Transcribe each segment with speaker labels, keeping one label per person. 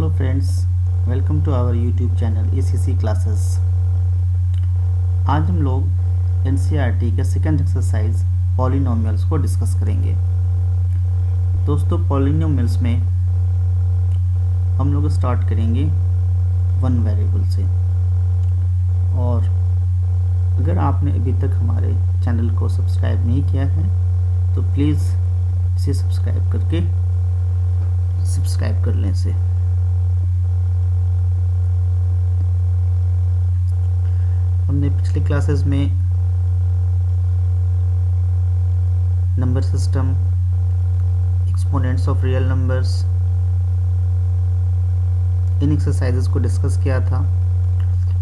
Speaker 1: Hello friends, welcome to our YouTube channel ACC classes. आज हम लोग एनसीईआरटी के सेकंड एक्सरसाइज पॉलिनोमियल्स को डिस्कस करेंगे। दोस्तों, पॉलिनोमियल्स में हम लोग स्टार्ट करेंगे वन वेरिएबल से। और अगर आपने अभी तक हमारे चैनल को सब्सक्राइब नहीं किया है तो प्लीज़ इसे सब्सक्राइब कर लें इसे। हमने पिछले क्लासेस में number system, exponents of real numbers, in exercises को डिस्कस किया था।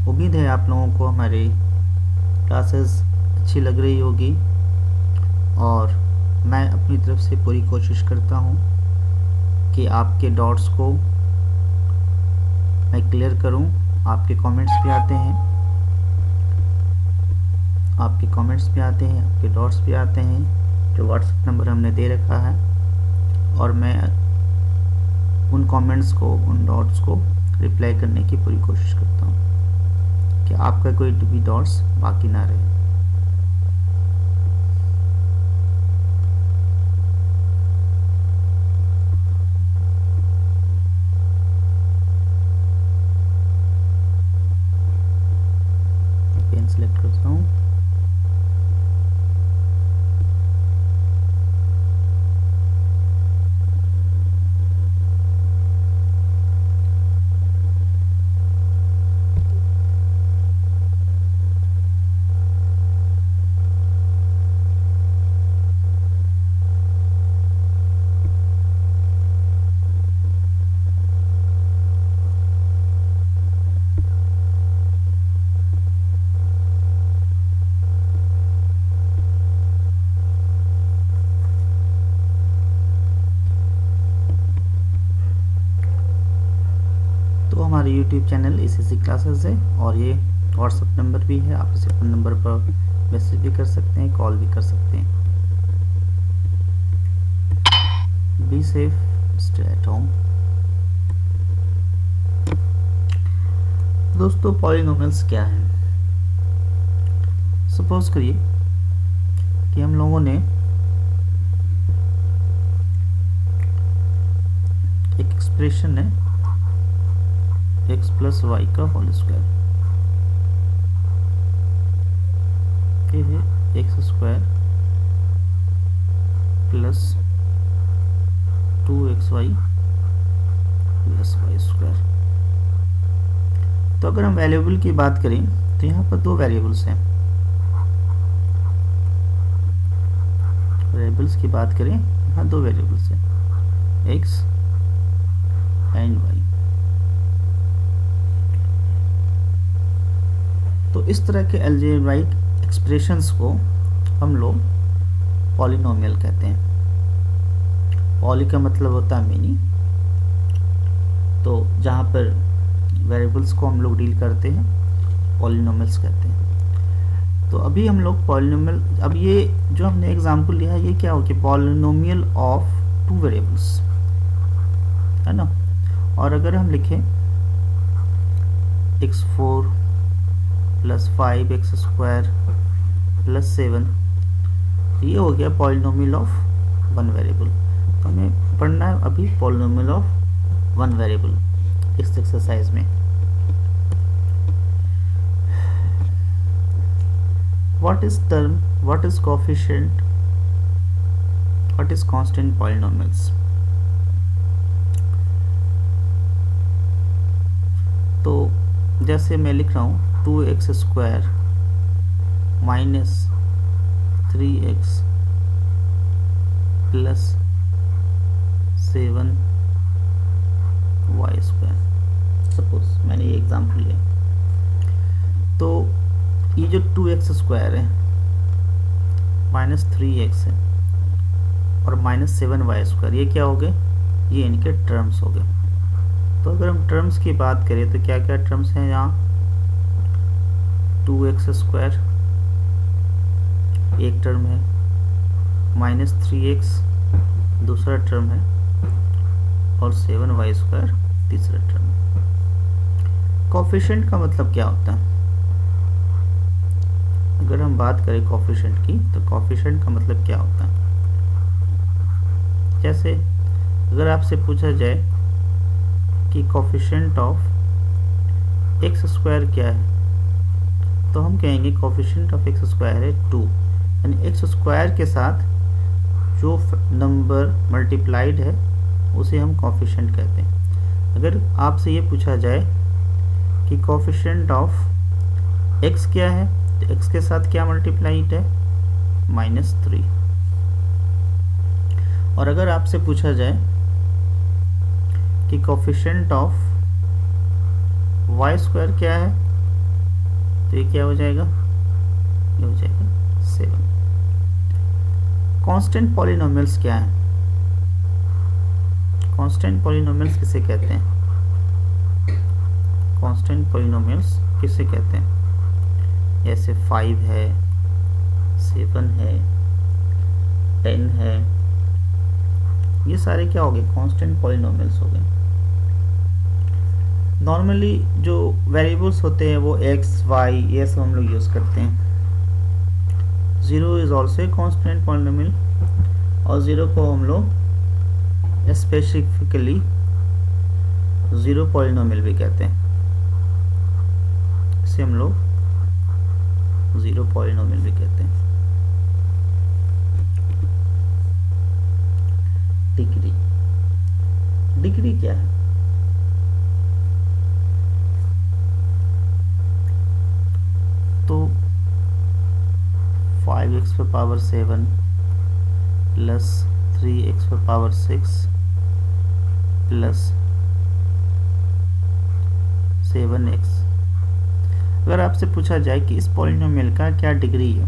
Speaker 1: उम्मीद है आप लोगों को हमारी क्लासेस अच्छी लग रही होगी और मैं अपनी तरफ से पूरी कोशिश करता हूँ कि आपके डाउट्स को मैं क्लियर करूँ। आपके कमेंट्स भी आते हैं, आपके डाउट्स भी आते हैं जो व्हाट्सएप नंबर हमने दे रखा है, और मैं उन कमेंट्स को, उन डाउट्स को रिप्लाई करने की पूरी कोशिश करता हूँ कि आपका कोई भी डाउट्स बाकी ना रहे। पेन सेलेक्ट करता हूँ। तो हमारे YouTube चैनल ACC क्लासेस है और ये व्हाट्सएप नंबर भी है। आप इसे फोन नंबर पर मैसेज भी कर सकते हैं, कॉल भी कर सकते हैं। Be safe, stay at home. दोस्तों, पॉलिनोमियल्स क्या है? सपोज करिए कि हम लोगों ने एक एक्सप्रेशन है x प्लस वाई का होल स्क्वायर, ये है x square plus 2xy plus y square. तो अगर हम वेरिएबल की बात करें तो यहाँ पर दो वेरिएबल्स हैं। वेरिएबल्स की बात करें, यहाँ दो वेरिएबल्स हैं, x एंड y। तो इस तरह के अलजेब्राइक एक्सप्रेशंस को हम लोग पॉलिनोमियल कहते हैं। पॉली का मतलब होता है मेनी, तो जहाँ पर वेरिएबल्स को हम लोग डील करते हैं पॉलिनोमियल्स कहते हैं। तो अभी हम लोग पॉलिनोमियल, अब ये जो हमने एग्जांपल लिया है ये क्या हो गया? पॉलिनोमियल ऑफ टू वेरिएबल्स, है ना। और अगर हम लिखें x4 plus 5x square plus 7, ये हो गया पॉलिनोमियल ऑफ वन वेरिएबल। तो हमें पढ़ना है अभी पॉलिनोमियल ऑफ वन वेरिएबल इस एक्सरसाइज में। What is term, what is coefficient, what is constant polynomials? तो जैसे मैं लिख रहा हूँ 2x square minus 3x plus 7y square. Suppose मैंने ये एग्जाम्पल लिया, तो ये जो 2x स्क्वायर है माइनस 3x है और माइनस 7y स्क्वायर, ये क्या हो गए? ये इनके टर्म्स हो गए। तो अगर हम टर्म्स की बात करें तो क्या क्या टर्म्स हैं यहाँ? 2x स्क्वायर एक टर्म है, माइनस 3x दूसरा टर्म है, और 7y स्क्वायर तीसरा टर्म। कोफिशिएंट का मतलब क्या होता है? अगर हम बात करें कोफिशिएंट की, तो कोफिशिएंट का मतलब क्या होता है? जैसे अगर आपसे पूछा जाए कि कोफिशिएंट ऑफ एक्स स्क्वायर क्या है, तो हम कहेंगे कोफिशिएंट ऑफ एक्स स्क्वायर है 2, यानी एक्स स्क्वायर के साथ जो नंबर मल्टीप्लाइड है उसे हम कोफिशिएंट कहते हैं। अगर आपसे ये पूछा जाए कि कोफिशिएंट ऑफ एक्स क्या है, तो एक्स के साथ क्या मल्टीप्लाइड है? -3। और अगर आपसे पूछा जाए कि कोफिशिएंट ऑफ वाई स्क्वायर क्या है, तो ये क्या हो जाएगा? ये हो जाएगा 7। कांस्टेंट पॉलिनोमियल्स क्या है? कांस्टेंट पॉलिनोमियल्स किसे कहते हैं? कांस्टेंट पॉलिनोमियल्स किसे कहते हैं? जैसे 5 है, 7 है, 10 है, ये सारे क्या हो गए? कांस्टेंट पॉलिनोमियल्स हो गए। नॉर्मली जो वेरिएबल्स होते हैं वो एक्स, वाई, ये सब हम लोग यूज़ करते हैं। 0 is also a constant polynomial, और 0 को हम लोग स्पेसिफिकली 0 पॉलिनोमियल भी कहते हैं। इसे हम लोग 0 पॉलिनोमियल भी कहते हैं। डिग्री, डिग्री क्या है? तो 5x पर पावर 7 प्लस 3x पर पावर 6 प्लस 7x। अगर आपसे पूछा जाए कि इस पॉलिनोमियल का क्या डिग्री है,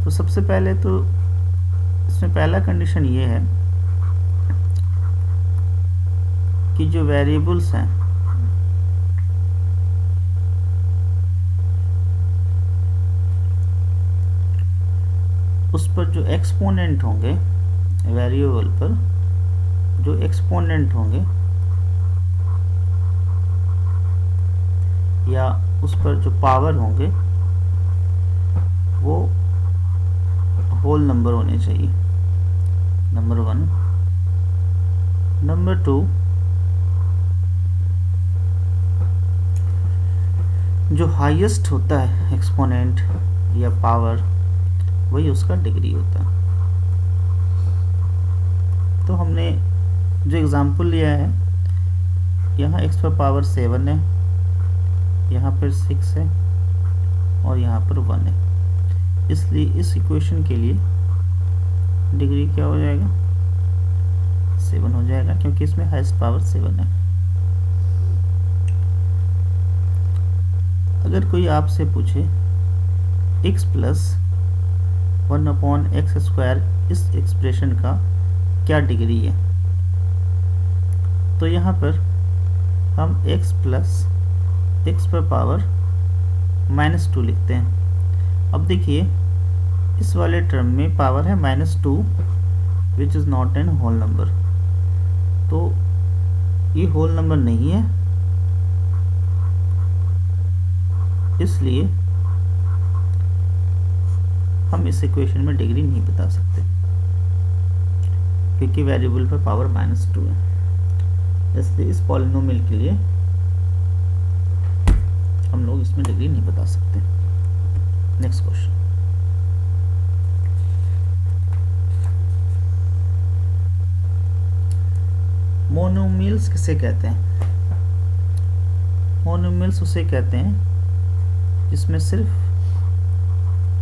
Speaker 1: तो सबसे पहले तो इसमें पहला कंडीशन ये है कि जो वेरिएबल्स हैं उस पर जो एक्सपोनेंट होंगे, वेरिएबल पर जो एक्सपोनेंट होंगे या उस पर जो पावर होंगे वो होल नंबर होने चाहिए, नंबर 1। नंबर 2, जो हाईएस्ट होता है एक्सपोनेंट या पावर, वही उसका डिग्री होता है। तो हमने जो एग्जांपल लिया है, यहाँ x पर पावर 7 है, यहाँ पर 6 है और यहाँ पर 1 है, इसलिए इस इक्वेशन के लिए डिग्री क्या हो जाएगा? 7 हो जाएगा, क्योंकि इसमें हाईएस्ट पावर 7 है। अगर कोई आपसे पूछे x प्लस 1/x², इस एक्सप्रेशन का क्या डिग्री है, तो यहाँ पर हम x प्लस x पर पावर -2 लिखते हैं। अब देखिए इस वाले टर्म में पावर है -2 which is not an whole number, तो ये होल नंबर नहीं है, इसलिए हम इस इक्वेशन में डिग्री नहीं बता सकते, क्योंकि वेरिएबल पर पावर -2 है। इसलिए इस पॉलिनोमियल के लिए हम लोग इसमें डिग्री नहीं बता सकते। नेक्स्ट क्वेश्चन, मोनोमियल्स किसे कहते हैं? मोनोमियल्स उसे कहते हैं जिसमें सिर्फ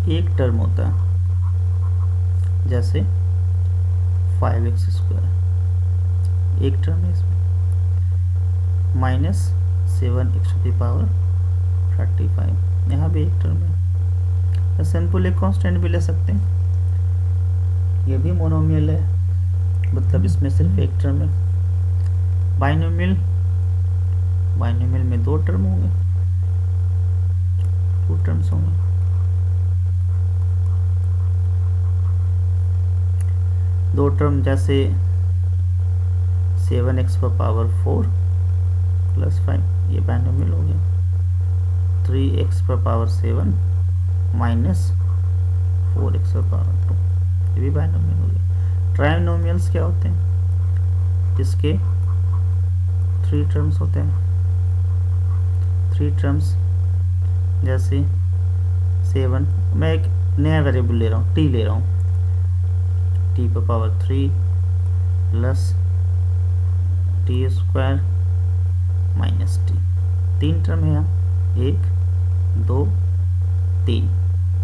Speaker 1: एक टर्म होता है, जैसे 5x² एक टर्म है इसमें, -7x⁵, यहाँ भी एक टर्म है। सिंपल एक कांस्टेंट भी ले सकते हैं, ये भी मोनोमियल है, मतलब इसमें सिर्फ एक टर्म है। बाइनोमियल, बाइनोमियल में 2 टर्म होंगे, 2 टर्म्स होंगे। दो टर्म जैसे 7x⁴ प्लस 5, ये बाइनोमियल हो गया। 3x पर पावर 7 माइनस 4x पर पावर 2, ये भी बाइनोमियल हो गया। ट्राइनोमियल्स क्या होते हैं? इसके 3 टर्म्स होते हैं। 3 टर्म्स जैसे 7, मैं एक नया वेरिएबल ले रहा हूँ, t ले रहा हूँ, t पर power 3 plus T square minus T. 3 term है यहाँ, 1 2 3,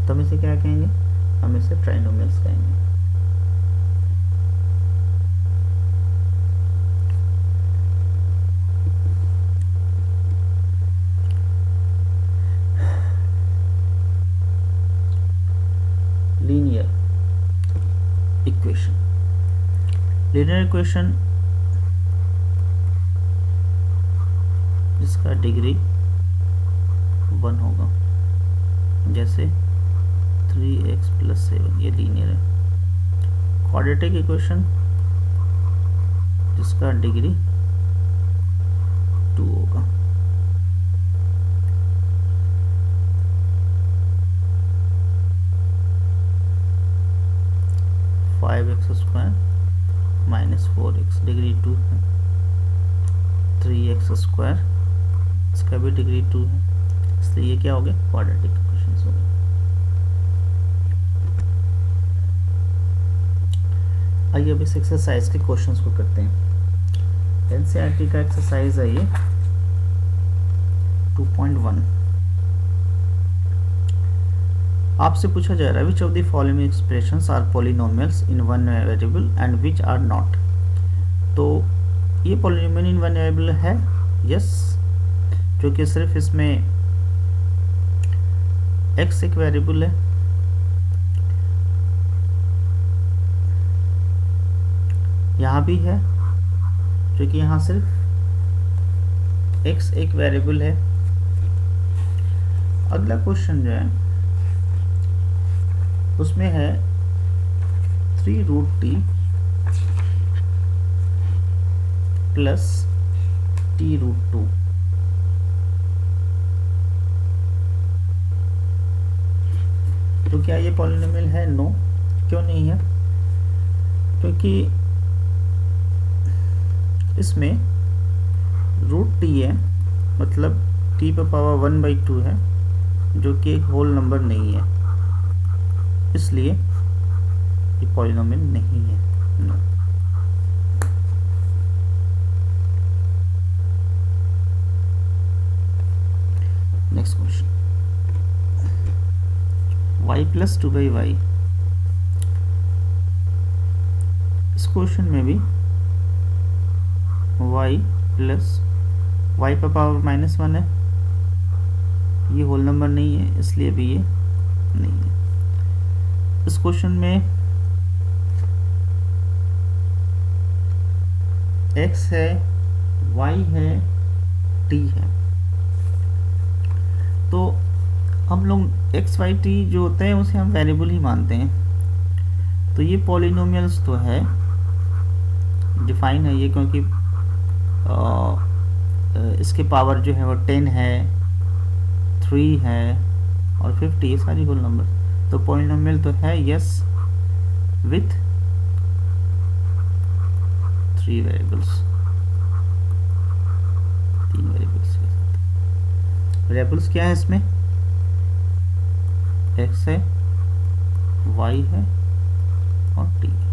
Speaker 1: तो हम इसे क्या कहेंगे? हम इसे ट्राइनोमियल्स कहेंगे। लीनियर इक्वेशन, लीनियर इक्वेशन जिसका डिग्री 1 होगा, जैसे 3x प्लस 7, ये लीनियर है। क्वाड्रेटिक इक्वेशन जिसका डिग्री 2 होगा। Five x square minus 4x, degree 2 है। 3x स्क्वायर, इसका भी डिग्री 2 है, इसलिए ये क्या हो गया? क्वाड्रेटिक इक्वेशंस हो गए। आइए अब इस एक्सरसाइज के क्वेश्चंस को करते हैं। एनसीईआरटी का एक्सरसाइज है ये 2.1। आपसे पूछा जा रहा है which of the following expressions are polynomials in one variable and which are not. तो ये पॉलिनोमियल इन वन वेरिएबल है, यस, क्योंकि सिर्फ इसमें x एक वेरिएबल है, यहाँ भी है क्योंकि यहाँ सिर्फ x एक वेरिएबल है। अगला क्वेश्चन जो है उसमें है 3√t प्लस t√2। तो क्या ये पॉलिनोमियल है? नो। क्यों नहीं है? क्योंकि इसमें √t है, मतलब t पर पावर 1/2 है, जो कि एक होल नंबर नहीं है, इसलिए ये पॉलिनोमियल नहीं है। No. Next question, y plus 2/y। इस क्वेश्चन में भी y प्लस y पर पावर -1 है, ये होल नंबर नहीं है, इसलिए भी ये नहीं है। इस क्वेश्चन में x है, y है, t है, तो हम लोग x y t जो होते हैं उसे हम वेरिएबल ही मानते हैं। तो ये पॉलिनोमियल्स तो है, डिफाइन है ये, क्योंकि इसके पावर जो है वो 10 है, 3 है और 50, ये सारी होल नंबर। तो पॉलिनोमियल तो है, यस, विथ 3 वेरिएबल्स, 3 वेरिएबल्स के साथ। वेरिएबल्स क्या है इसमें? x है, y है और t है।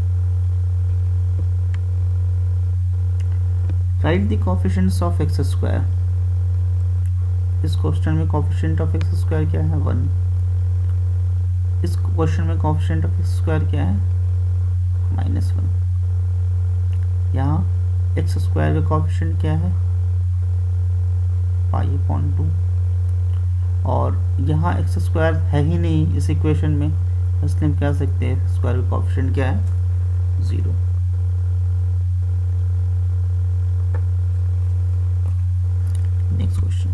Speaker 1: Right the coefficients of x square. इस क्वेश्चन में कोएफिशिएंट ऑफ x स्क्वायर क्या है? 1। इस क्वेश्चन में कोएफिशिएंट ऑफ x स्क्वायर क्या है? -1। यहाँ x स्क्वायर का कोएफिशिएंट क्या है? π/2। और यहाँ x स्क्वायर है ही नहीं इस इक्वेशन में, इसलिए हम कह सकते हैं स्क्वायर का कोएफिशिएंट क्या है? 0। Next question,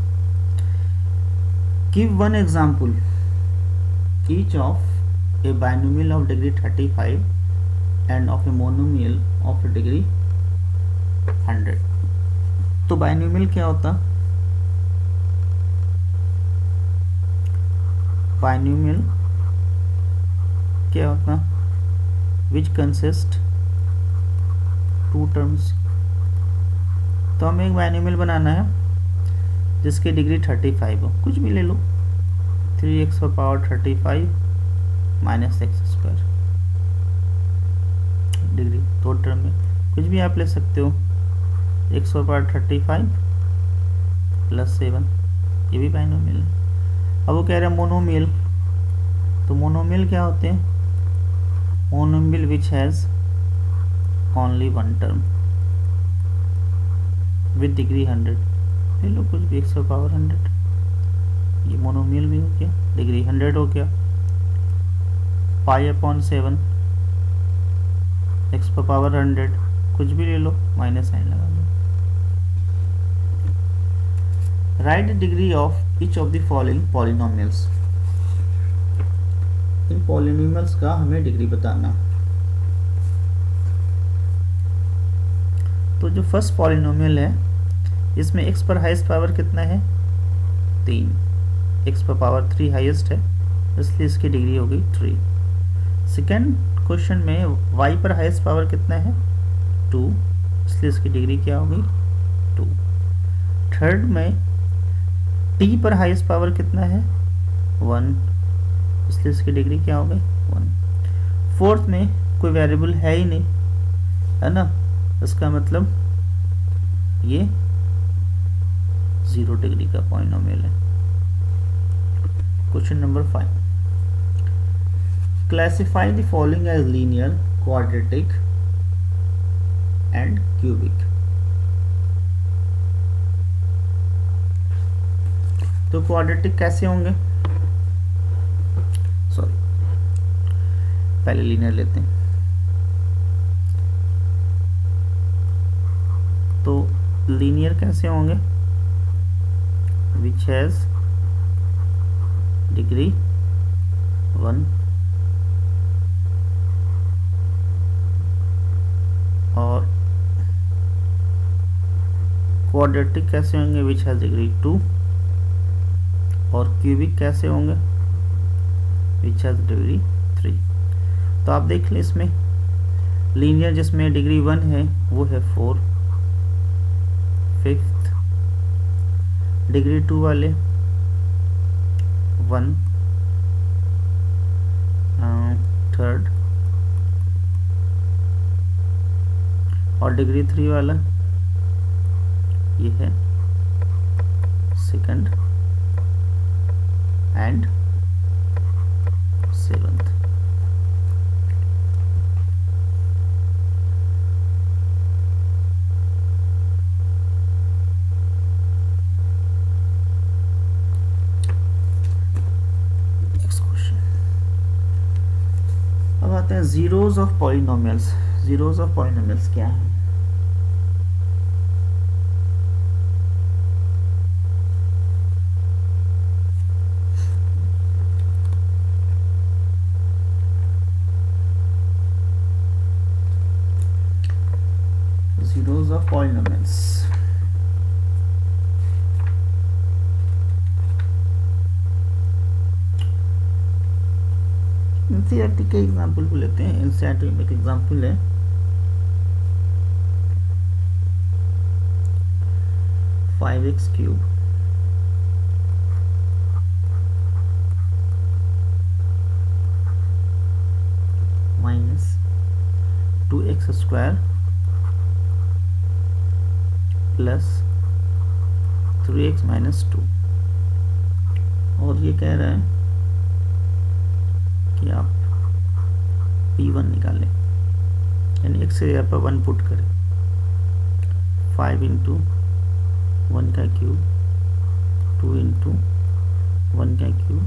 Speaker 1: give one example each of a binomial of degree 35 and of a monomial of degree 100। तो बाइनोमियल क्या होता? बाइनोमियल क्या होता? Which consist to terms. तो हमें एक बाइनोमियल बनाना है जिसकी डिग्री 35 हो, कुछ भी ले लो, 3x पर power 35 minus x square, degree दो टर्म में कुछ भी आप ले सकते हो, x पर पावर 35 प्लस 7, ये भी बाइनोमियल है। अब वो कह रहे हैं मोनोमियल, तो मोनोमियल क्या होते हैं? Monomial which has only one term with degree 100, ले लो कुछ भी, x पर पावर 100, ये मोनोमियल भी हो गया, डिग्री 100 हो गया। पाई अपॉन 7, x पर पावर 100, कुछ भी ले लो, माइनस साइन लगा दो। Right degree of each of the following polynomials. In polynomials का हमें डिग्री बताना। तो जो फर्स्ट पॉलिनोमियल है इसमें x पर हाईएस्ट पावर कितना है? 3, x पर पावर 3 हाईएस्ट है, इसलिए इसकी डिग्री हो गई 3। सेकेंड क्वेश्चन में y पर हाईएस्ट पावर कितना है? 2, इसलिए इसकी डिग्री क्या हो गई? 2। थर्ड में t पर हाईएस्ट पावर कितना है? 1, इसलिए इसकी डिग्री क्या हो गई? 1। फोर्थ में कोई वेरिएबल है ही नहीं, है ना, इसका मतलब ये 0 डिग्री का पॉलिनोमियल है। Question number 5, classify the following as linear, quadratic and cubic. तो क्वाड्रेटिक कैसे होंगे? सॉरी, पहले लीनियर लेते हैं। तो लीनियर कैसे होंगे? विच हैज डिग्री 1 और क्वाड्रेटिक कैसे होंगे? विच हैज डिग्री 2 और क्यूबिक कैसे होंगे? Which has degree 3। तो आप देख लें, इसमें लीनियर जिसमें डिग्री 1 है वो है 4, फिफ्थ डिग्री 2 वाले 1, थर्ड और डिग्री 3 वाला ये है सेकंड एंड 7th। अब आते हैं zeros of polynomials. Zeros of polynomials क्या है? जीरोज ऑफ पॉलिनोमियल्स, एनसीईआरटी के एग्जाम्पल को लेते हैं। एनसीईआरटी में एक एग्जाम्पल है, five x cube minus 2x square plus 3x minus 2। और ये कह रहा है कि आप P1 निकालें, यानी x से यहाँ पर 1 पुट करें। 5 इंटू 1 का क्यूब, 2 इंटू 1 का क्यूब,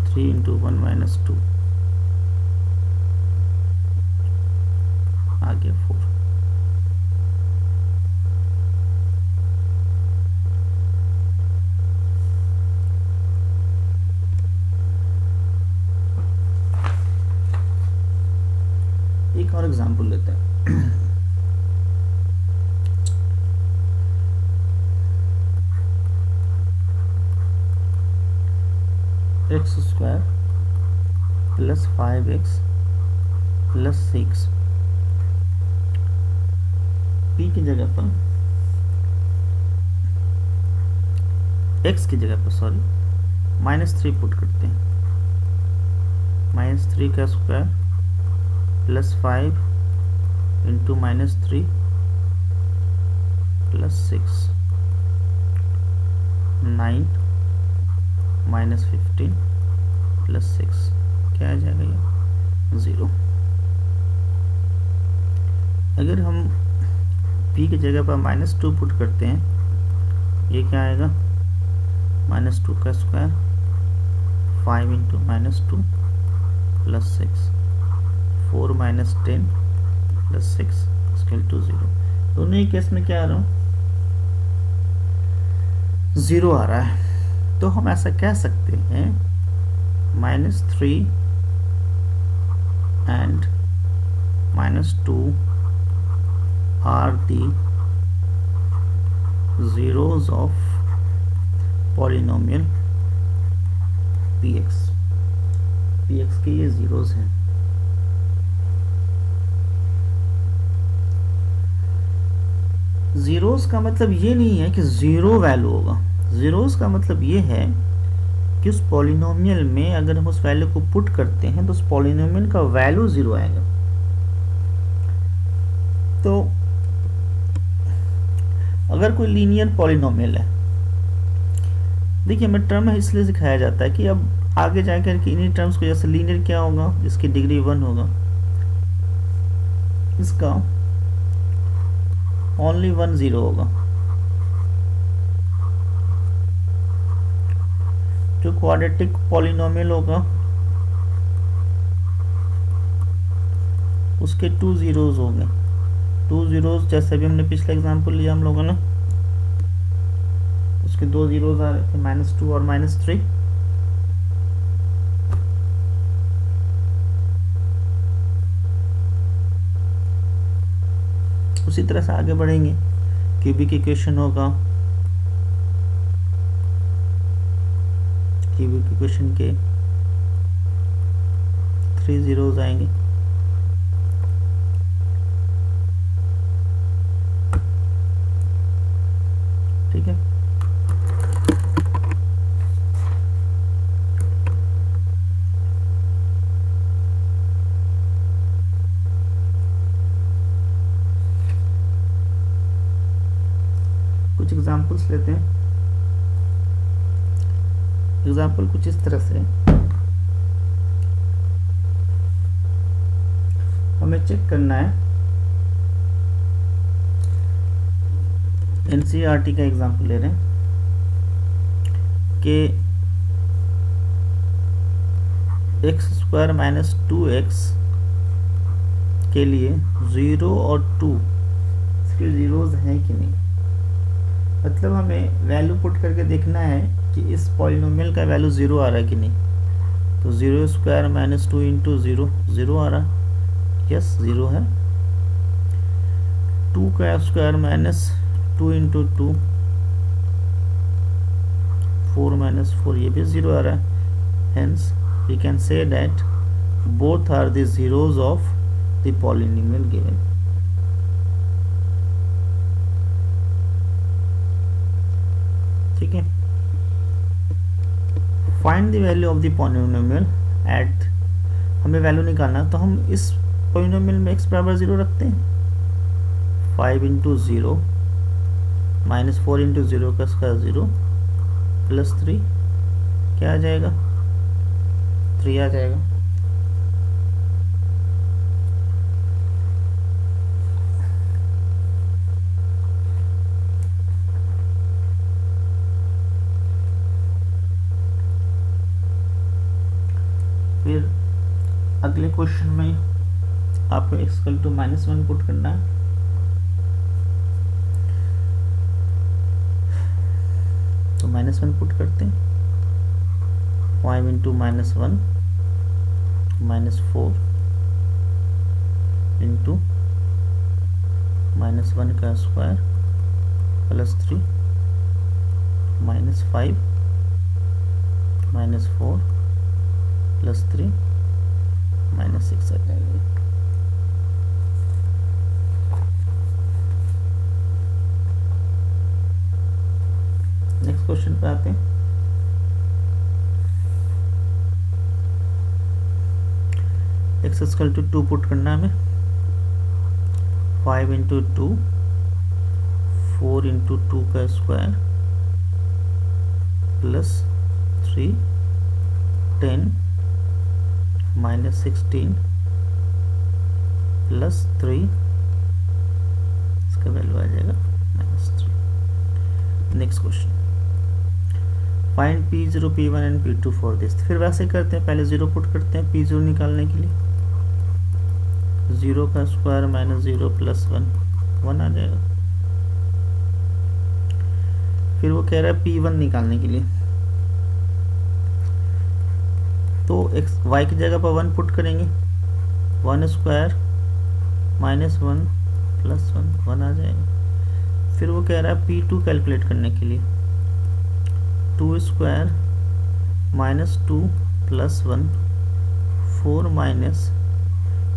Speaker 1: 3 इंटू 1 माइनस 2, आ गया 4। एक और एग्जाम्पल लेते हैं। 4x² plus 5x plus 6 p की जगह पर x की जगह पर -3 पुट करते हैं। -3 का square plus 5 into -3 plus 6 9 -15 plus 6 क्या आ जाएगा ये 0। अगर हम p की जगह पर -2 पुट करते हैं, ये क्या आएगा -2 का square 5 into -2 plus 6 4 -10 plus 6 equal to 0। दोनों ही केस में क्या आ रहा हूँ 0 आ रहा है। तो हम ऐसा कह सकते हैं -3 and -2 are the zeros of polynomial px के ये zeros हैं। zeros का मतलब ये नहीं है कि ज़ीरो वैल्यू होगा। zeros का मतलब ये है कि उस पॉलिनोमियल में अगर हम उस वैल्यू को पुट करते हैं तो उस पॉलिनोमियल का वैल्यू 0 आएगा। तो अगर कोई लीनियर पॉलिनोमियल है, देखिए हमें टर्म इसलिए सिखाया जाता है कि अब आगे जाकर के इन्हीं टर्म्स को, जैसे लीनियर क्या होगा जिसकी डिग्री 1 होगा, इसका ओनली 1 0 होगा। जो क्वाड्रेटिक पॉलिनोमियल होगा उसके 2 zeros होंगे। 2 zeros जैसे भी हमने पिछले एग्जांपल लिया हम लोगों ने, उसके 2 zeros आ रहे थे -2 और -3। उसी तरह से आगे बढ़ेंगे, क्यूबिक इक्वेशन होगा, क्यूबिक इक्वेशन के 3 zeros आएंगे। ठीक है, कुछ एग्जांपल्स लेते हैं। एग्जाम्पल कुछ इस तरह से, हमें चेक करना है, एनसीईआरटी का एग्जाम्पल ले रहे हैं कि x² - 2x के लिए 0 और 2 इसके जीरोस हैं कि नहीं। मतलब हमें वैल्यू पुट करके देखना है कि इस पॉलिनोमियल का वैल्यू 0 आ रहा है कि नहीं। तो 0² - 2 इंटू 0 0 आ रहा, यस 0 है। 2 का स्क्वायर -2 इंटू 2 4 - 4 ये भी 0 आ रहा है। Hence we can say that both are the zeros of the polynomial given. ठीक है, find the value of the polynomial at, हमें वैल्यू निकालना, तो हम इस पॉलिनोमियल में x बराबर 0 रखते हैं। 5 इंटू 0 -4 इंटू 0 का स्क्वायर 0 प्लस 3 क्या आ जाएगा 3 आ जाएगा। फिर अगले क्वेश्चन में आपको x = -1 पुट करना है। तो -1 पुट करते हैं। 5 इंटू -1 -4 इंटू -1 का स्क्वायर प्लस 3 -5 -4 प्लस 3 माइनस 6 आ जाएगा। नेक्स्ट क्वेश्चन पे आते हैं। एक्स इक्वल टू 2 पुट करना है हमें। 5 इंटू 2 4 इंटू 2 का स्क्वायर प्लस 3 10 माइनस 16 प्लस 3, इसका वैल्यू आ जाएगा -3। Next question, find P0 P1 and P2 for this. फिर वैसे करते हैं, पहले 0 पुट करते हैं P0 निकालने के लिए। 0 का स्क्वायर माइनस 0 प्लस 1 आ जाएगा। फिर वो कह रहा है P1 निकालने के लिए, तो x y की जगह पर 1 पुट करेंगे। 1 स्क्वायर माइनस 1 प्लस 1 आ जाएगा। फिर वो कह रहा है P2 कैलकुलेट करने के लिए, 2 square minus 2 plus 1 4 minus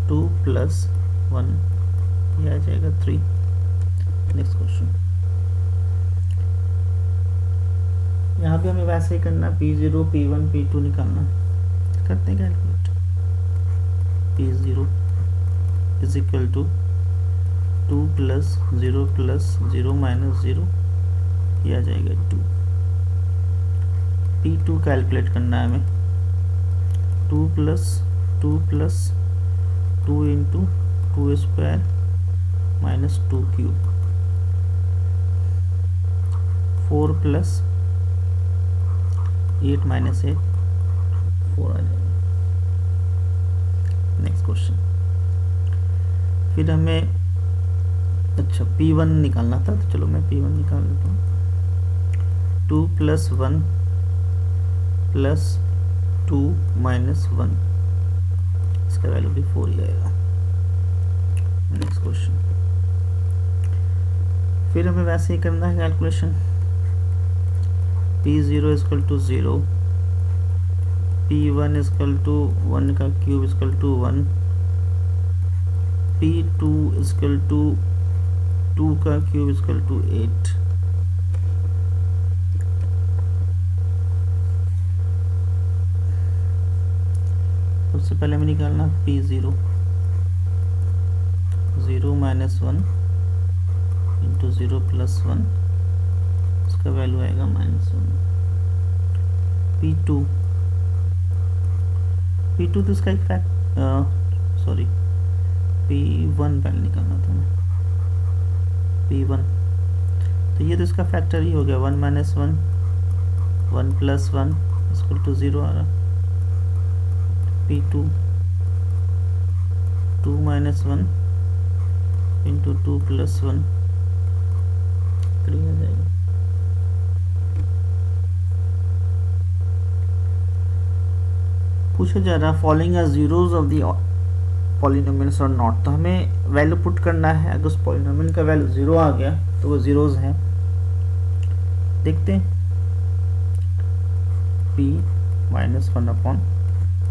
Speaker 1: 2 plus 1, ये आ जाएगा 3। नेक्स्ट क्वेश्चन, यहाँ पे हमें वैसे ही करना, P0 P1 P2 निकालना। करते हैं calculate. P0 is equal to 2 plus 0 plus 0 minus 0, ये आ जाएगा 2। P2 कैलकुलेट करना है हमें, 2 plus 2 into 2 square minus 2 cube, 4 plus 8 minus 8 4 आ जाएगा। नेक्स्ट क्वेश्चन, फिर हमें अच्छा P1 निकालना था, तो चलो मैं P1 निकाल लेता हूँ। 2 प्लस 1 प्लस 2 माइनस 1, इसका वैल्यू भी 4 ही आएगा। नेक्स्ट क्वेश्चन, फिर हमें वैसे ही करना है calculation. P0 equal to 0, P1 equal to 1 का cube equal to 1, P2 equal to 2 का क्यूब इक्वल टू 8। सबसे पहले हमें निकालना P0, 0 माइनस 1 इंटू 0 प्लस 1, इसका वैल्यू आएगा -1। P2 तो इसका एक फैक्ट सॉरी P1 पहले निकालना था मैं। P1 तो ये तो इसका फैक्टर ही हो गया, 1 माइनस 1 1 प्लस 1 इक्वल टू 0 आ रहा। P2 2 माइनस 1 इंटू 2 प्लस 1 3 आ जाएगा। पूछा जा रहा following are zeros of the polynomials और नॉट, तो हमें वैल्यू पुट करना है। अगर उस पॉलिनोमियल का वैल्यू 0 आ गया तो वो जीरोज हैं। देखते हैं, P minus 1 upon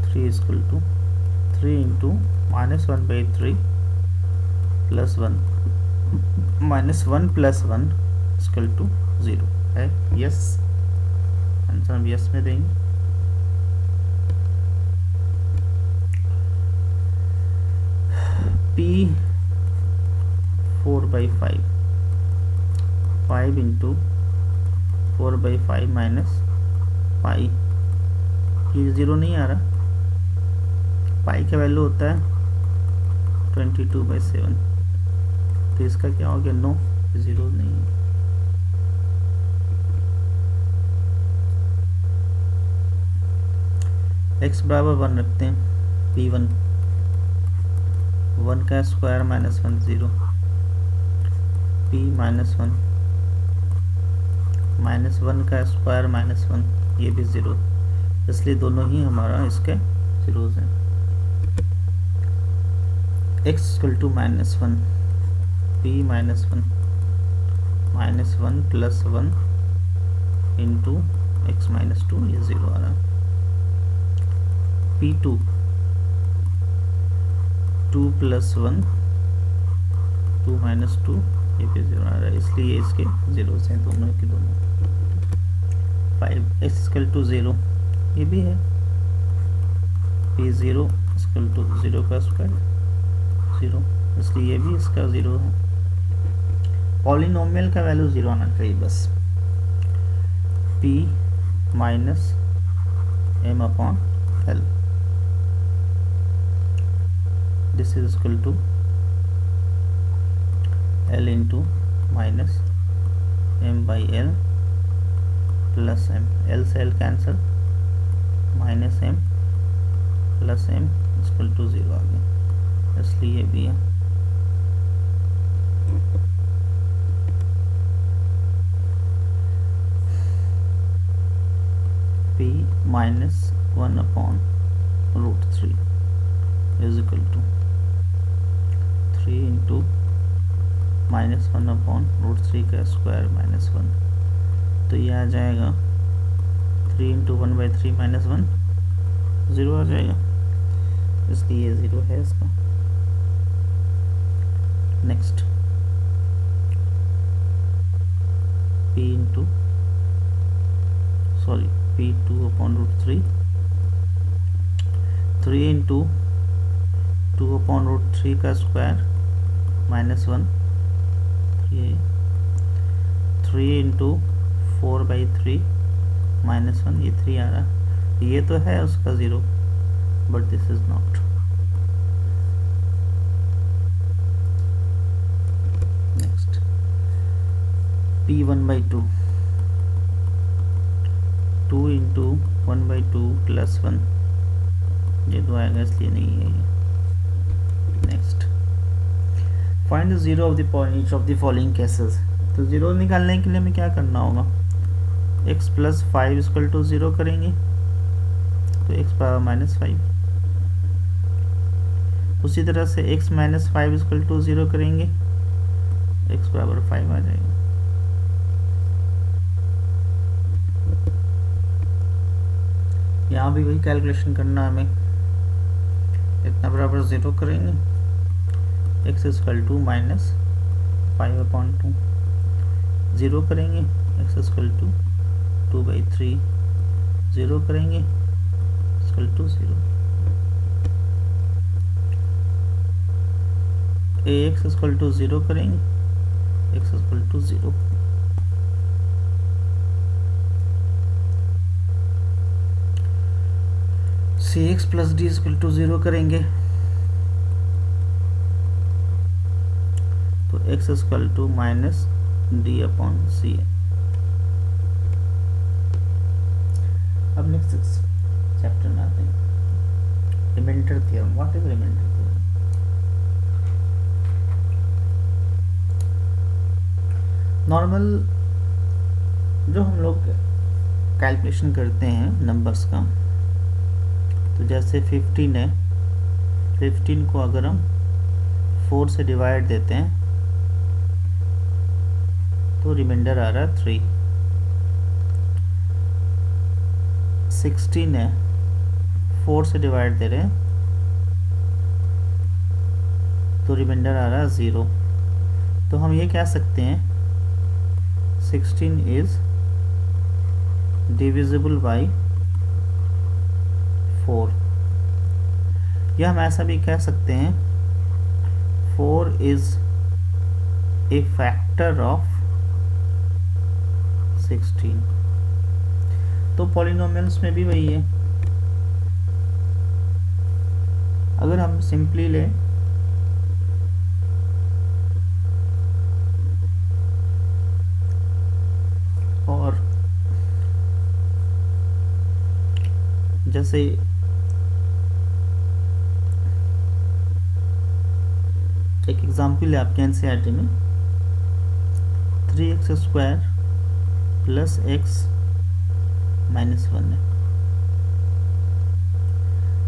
Speaker 1: 3 equal to 3 into minus 1 by 3 plus 1 minus 1 plus 1 equal to 0 है। यस, आंसर हम यस में देंगे। P 4 by 5, 5 into 4 by 5 minus pi, ये 0 नहीं आ रहा। पाई का वैल्यू होता है 22 बाई 7, तो इसका क्या हो गया, नो, 0 नहीं है। x बराबर 1 रखते हैं। P1 1 का square minus 1 0, P minus 1 minus 1 का स्क्वायर माइनस 1, ये भी 0, इसलिए दोनों ही हमारा इसके जीरोज हैं। x equal to -1, P -1 plus 1 into x -2, ये 0 आ रहा है। P2 2 + 1 2 - 2 ये भी 0 आ रहा है, इसलिए इसके जीरोस हैं दोनों के दोनों। 5 x = 0 ये भी है, P0 = 0 का स्क्वायर 0, इसलिए ये भी इसका 0 है। पॉलिनोमियल का वैल्यू 0 आना चाहिए बस। P - m/L this is equal to L into -m/L plus m, L से L cancel, -m plus m equal to 0 आ गया, इसलिए भी है। P - 1/√3 is equal to 3 into -1/√3 का स्क्वायर -1, तो ये आ जाएगा 3 into 1/3 - 1 0 आ जाएगा, इसलिए ये 0 है इसका। नेक्स्ट P2/√3 3 into 2/√3 का स्क्वायर -1, 3 into 4/3 -1, ये 3 आ रहा, ये तो है उसका 0, but this is not. Next P1/2 2 into 1/2 + 1, ये तो आएगा इसलिए नहीं है ये। Next find the 0 of each of the following cases, तो 0 निकालने के लिए हमें क्या करना होगा, x + 5 = 0 करेंगे तो x ^ -5, उसी तरह से x - 5 = 0 करेंगे x = 5 आ जाएगा। यहाँ भी वही कैलकुलेशन करना हमें, इतना बराबर 0 करेंगे, x = -5/2 0 करेंगे, x = 2/3 0 करेंगे, = 0। ax = 0 करेंगे, x = 0। cx + d = 0 करेंगे तो x = -d/c। अब नेक्स्ट चैप्टर में आते हैं, remainder theorem. What is remainder theorem? Normal जो हम लोग कैलकुलेशन करते हैं नंबर्स का, तो जैसे 15 है, 15 को अगर हम 4 से डिवाइड देते हैं तो रिमाइंडर आ रहा है 3। 16 है, 4 से डिवाइड दे रहे हैं तो रिमाइंडर आ रहा है 0। तो हम ये कह सकते हैं 16 इज डिविजिबल बाई 4, या हम ऐसा भी कह सकते हैं 4 इज ए फैक्टर ऑफ 16। तो पॉलिनोमियल्स में भी वही है, अगर हम सिंपली लें और जैसे एक एग्जाम्पल है आपके एनसीईआरटी में, 3x² + x - 1 है।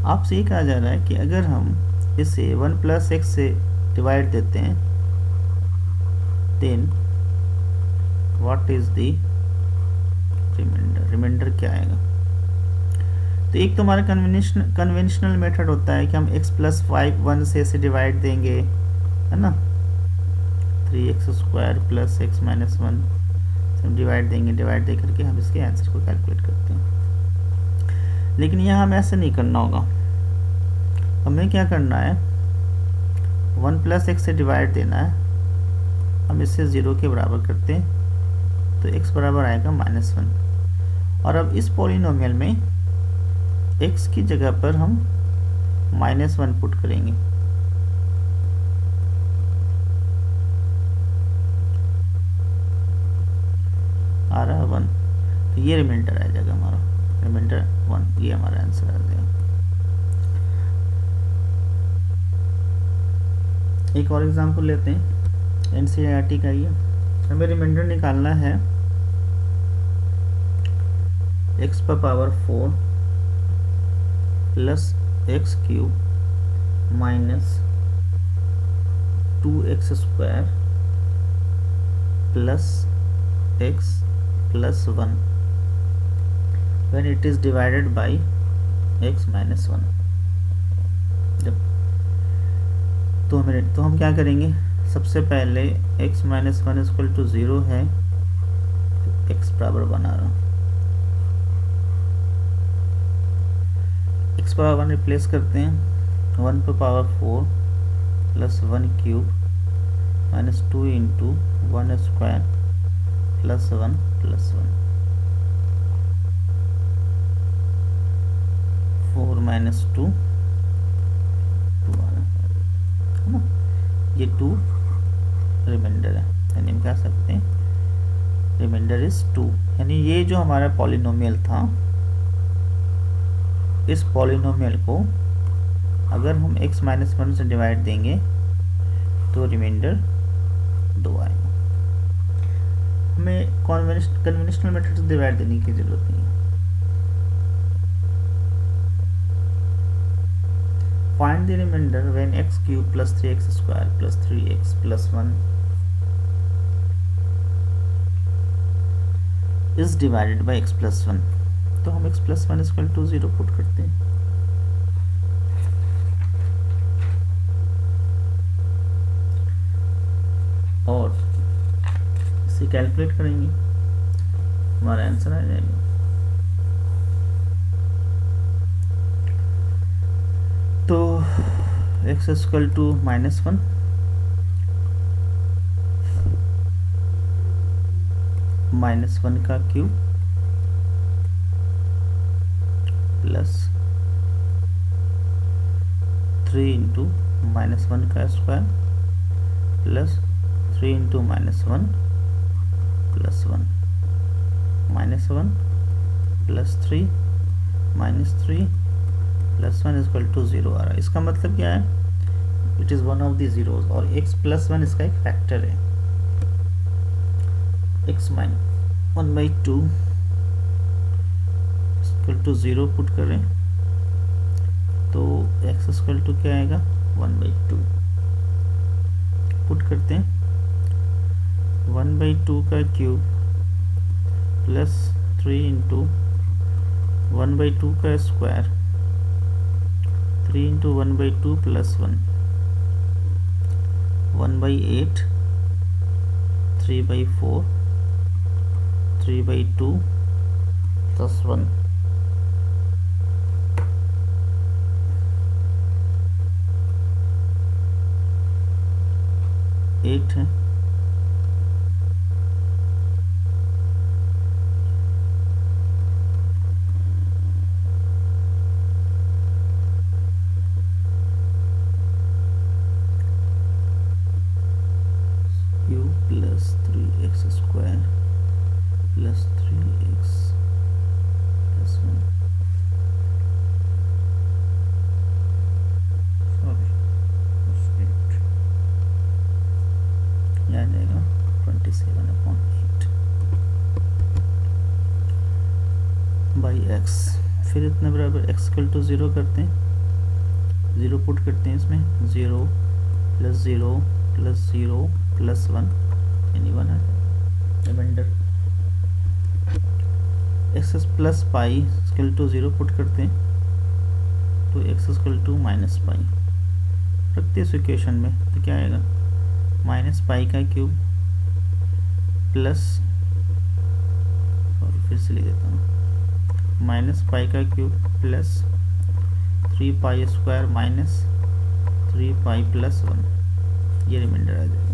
Speaker 1: आपसे ये कहा जा रहा है कि अगर हम इसे 1 + x से डिवाइड देते हैं, then what is the remainder? Remainder क्या आएगा? तो एक तो हमारा कन्वेंशनल मेथड होता है कि हम x प्लस 1 से ऐसे डिवाइड देंगे, है ना, 3x² प्लस x माइनस 1 से हम डिवाइड देंगे, डिवाइड दे करके हम इसके आंसर को कैलकुलेट करते हैं। लेकिन यहाँ हमें ऐसे नहीं करना होगा, हमें क्या करना है, 1 प्लस x से डिवाइड देना है, हम इससे 0 के बराबर करते हैं तो x बराबर आएगा -1। और अब इस पॉलिनोमियल में x की जगह पर हम -1 पुट करेंगे, आ रहा है 1, तो ये रिमाइंडर आ जाएगा हमारा, रिमाइंडर 1, ये हमारा आंसर आ जाएगा। एक और एग्जांपल लेते हैं एनसीईआरटी का, ये हमें रिमाइंडर निकालना है x पर power 4 plus x³ minus 2x² plus x plus 1 when it is divided by x minus 1। जब तो हम क्या करेंगे, सबसे पहले x माइनस 1 इक्वल टू 0 है, तो x बराबर 1 आ रहा, x पावर 1 रिप्लेस करते हैं, 1 पर power 4 plus 1³ minus 2 into 1² plus 1 plus 1, 4 minus 2 2 आ रहा है ना, ये 2 रिमाइंडर है, यानी हम कह सकते हैं रिमाइंडर इज 2। यानी ये जो हमारा पॉलिनोमियल था, इस पॉलिनोमियल को अगर हम x माइनस 1 से डिवाइड देंगे तो रिमाइंडर 2 आएगा। हमें कन्वेंशनल मेथड से डिवाइड देने की जरूरत नहीं है। Find the remainder when x³ plus 3x² plus 3x plus 1 is divided by x plus 1। तो हम x plus 1 equal to 0 put करते हैं, और इसे कैलकुलेट करेंगे, हमारा आंसर आ जाएगा। तो x इक्वल टू -1 -1 का क्यूब प्लस 3 इंटू -1 का square plus 3 into -1 plus 1 -1 plus 3 -3 plus 1 equal to 0 आ रहा है। इसका मतलब क्या है, it is one of the zeros, और x प्लस 1 इसका एक फैक्टर है। x minus 1/2 equal to 0 put करें तो x इक्वल टू क्या आएगा, 1/2 पुट करते हैं, 1/2 का क्यूब प्लस 3 इंटू 1/2 का स्क्वायर 3 इंटू 1/2 प्लस 1 1/8 3/4 3/2 प्लस 1 8 है, Q plus 3x² plus 3x plus 1, आ जाएगा 27/8 बाई x। फिर इतने बराबर x इक्वल टू 0 करते हैं, 0 पुट करते हैं इसमें, 0 प्लस 0 प्लस 0 प्लस 1 यानी 1 है remainder. X plus pi equal to 0 put करते हैं तो x equal to minus pi रखते हैं इस इक्वेशन में, तो क्या आएगा माइनस पाई का क्यूब प्लस, सॉरी फिर से लिख देता हूँ, माइनस पाई का cube plus 3 pi square minus 3 pi plus 1, ये रिमाइंडर आ जाएगा।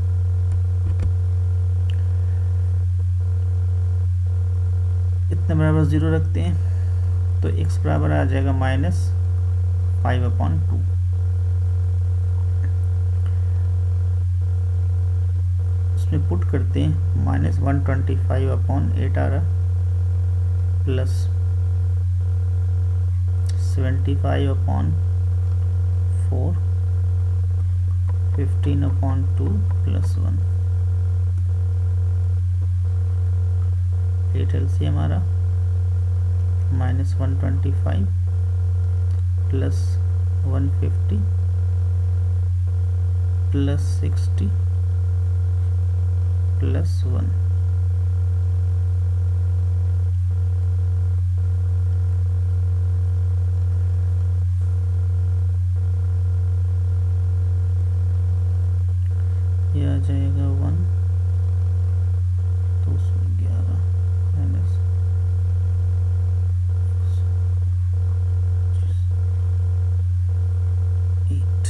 Speaker 1: इतने बराबर 0 रखते हैं तो x बराबर आ जाएगा -5/2। उसमें पुट करते हैं -125/8 आ रहा प्लस 75/4 15/2 प्लस 1 8 एल सी हमारा -125 प्लस 150 प्लस 60 प्लस 1। ये आ जाएगा 1 211 माइनस 8।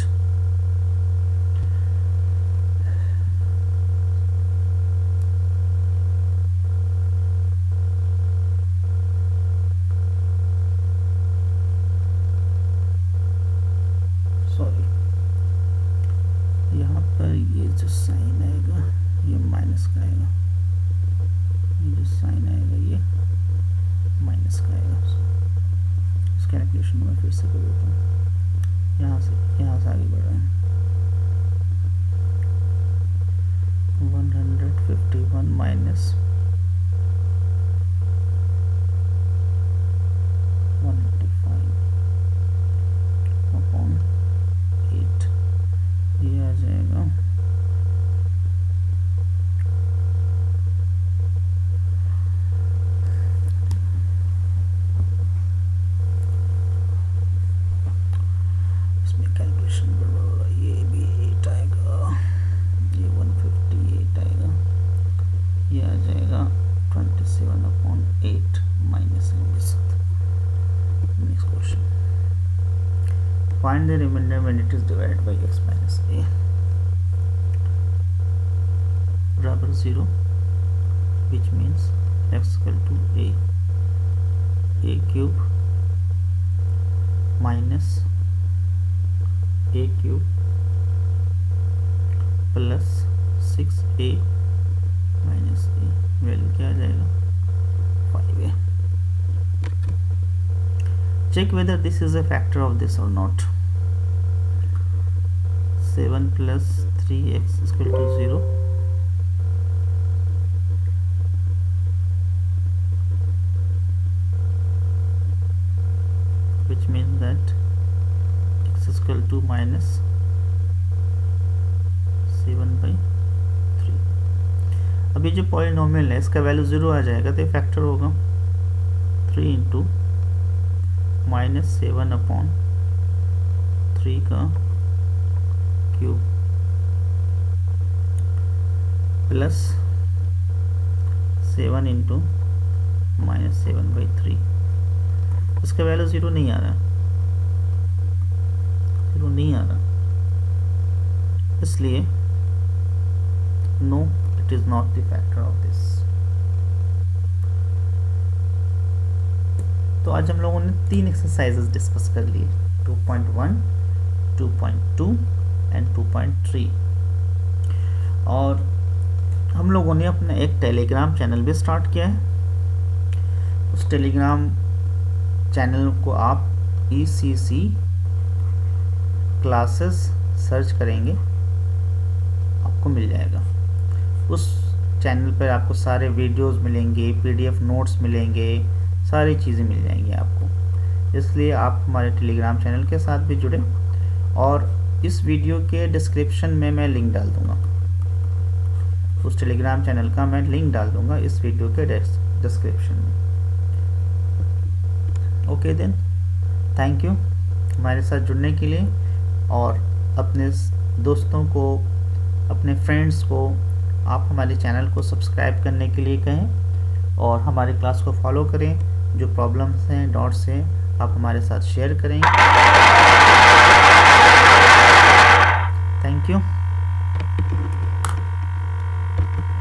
Speaker 1: सॉरी, यहाँ पर ये जो साइन आएगा ये माइनस का आएगा, ये जो साइन आएगा ये माइनस का आएगा। इस कैलकुलेशन में फिर से कर देता हूँ, यहाँ से आगे बढ़ रहे हैं। 151 माइनस 185/8, ये आ जाएगा कैलकुलेशन गड़बड़ हो रहा है, ये भी 8 आएगा, ये 158 आएगा, ये आ जाएगा 27/8 minus. Next question, find the remainder when it is divided by x minus a बराबर 0, which means x equal to a cube minus a cube plus 6a minus a, value क्या आ जाएगा 5a। Check whether this is a factor of this और not. 7 plus 3x equal to 0, which means that x is equal to minus 7/3। अब ये जो polynomial है इसका value 0 आ जाएगा तो ये फैक्टर होगा 3 इंटू -7/3 का क्यूब प्लस 7 इंटू -7/3। इसका वैल्यू 0 नहीं आ रहा, 0 नहीं आ रहा, इसलिए no it is not the factor of this. तो आज हम लोगों ने 3 एक्सरसाइजेस डिस्कस कर लिए, 2.1, 2.2 एंड 2.3। और हम लोगों ने अपना एक टेलीग्राम चैनल भी स्टार्ट किया है। उस टेलीग्राम चैनल को आप ECC क्लासेस सर्च करेंगे आपको मिल जाएगा। उस चैनल पर आपको सारे वीडियोस मिलेंगे, PDF नोट्स मिलेंगे, सारी चीज़ें मिल जाएंगी आपको। इसलिए आप हमारे टेलीग्राम चैनल के साथ भी जुड़े, और इस वीडियो के डिस्क्रिप्शन में मैं लिंक डाल दूंगा, उस टेलीग्राम चैनल का मैं लिंक डाल दूंगा इस वीडियो के डिस्क्रिप्शन में। ओके देन, थैंक यू हमारे साथ जुड़ने के लिए, और अपने दोस्तों को, अपने फ्रेंड्स को आप हमारे चैनल को सब्सक्राइब करने के लिए कहें और हमारे क्लास को फॉलो करें। जो प्रॉब्लम्स हैं, डाउट्स हैं, आप हमारे साथ शेयर करें। Thank you.